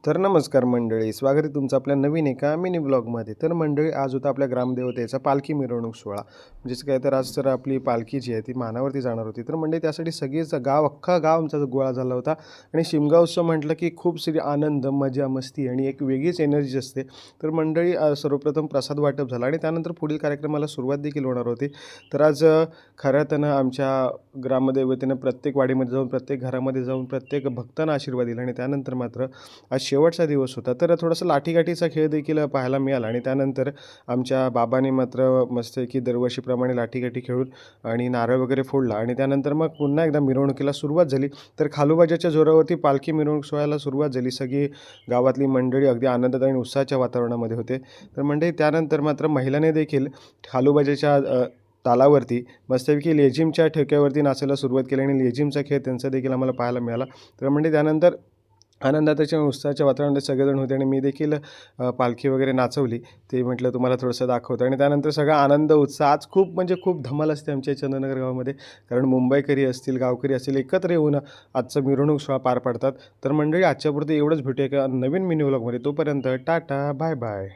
तर नमस्कार मंडळी, स्वागत आहे तुमचं आपल्या नवीन एका मिनी ब्लॉगमध्ये. तर मंडळी, आज होता आपल्या ग्रामदेवतेचा पालखी मिरवणूक सोहळा. म्हणजेच काय, तर आज तर आपली पालखी जी आहे ती मानावरती जाणार होती. तर मंडळी, त्यासाठी सगळेच अख्खा गाव आमचा गोळा झाला होता. आणि शिमगा उत्सव म्हटलं की खूप सारी आनंद, मजा, मस्ती आणि एक वेगळीच एनर्जी असते. तर मंडळी, सर्वप्रथम प्रसाद वाटप झाला आणि त्यानंतर पुढील कार्यक्रमाला सुरुवात देखील होणार होती. तर आज खऱ्या अर्थानं आमच्या ग्रामदेवतेनं प्रत्येक वाडीमध्ये जाऊन, प्रत्येक घरामध्ये जाऊन, प्रत्येक भक्तांना आशीर्वाद दिला आणि त्यानंतर मात्र आज शेवटचा दिवस होता. तर थोडासा लाठीकाठीचा खेळ देखील पाहायला मिळाला आणि त्यानंतर आमच्या बाबांनी मात्र मस्तपैकी दरवर्षीप्रमाणे लाठीकाठी खेळून आणि नारळ वगैरे फोडला आणि त्यानंतर मग पुन्हा एकदा मिरवणुकीला सुरुवात झाली. तर खालोबाजाच्या जोरावरती पालखी मिरवणूक सोहळ्याला सुरुवात झाली. सगळी गावातली मंडळी अगदी आनंदात आणि उत्साहाच्या वातावरणामध्ये होते. तर मंडळी, त्यानंतर मात्र महिलांनी देखील खालोबाजाच्या तालावरती मस्तपैकी लेझिमच्या ठेक्यावरती नाचायला सुरुवात केली आणि लेझिमचा खेळ त्यांचा देखील आम्हाला पाहायला मिळाला. तर म्हणजे त्यानंतर आनंदाच्या उत्साहाच्या वातावरणात सगळेजण होते आणि मी देखील पालखी वगैरे नाचवली. ते म्हटलं तुम्हाला थोडंसं दाखवतो आणि त्यानंतर सगळा आनंद, उत्साह आज खूप म्हणजे खूप धमाल असते आमच्या चंदननगर गावामध्ये. कारण मुंबईकरी असतील, गावकरी असतील, एकत्र येऊन आजचा मिरवणूक सोहळा पार पाडतात. तर मंडळी, आजच्यापुरतं एवढंच. भेटूया एका नवीन मिनी व्लॉगमध्ये. तोपर्यंत टाटा, बाय बाय.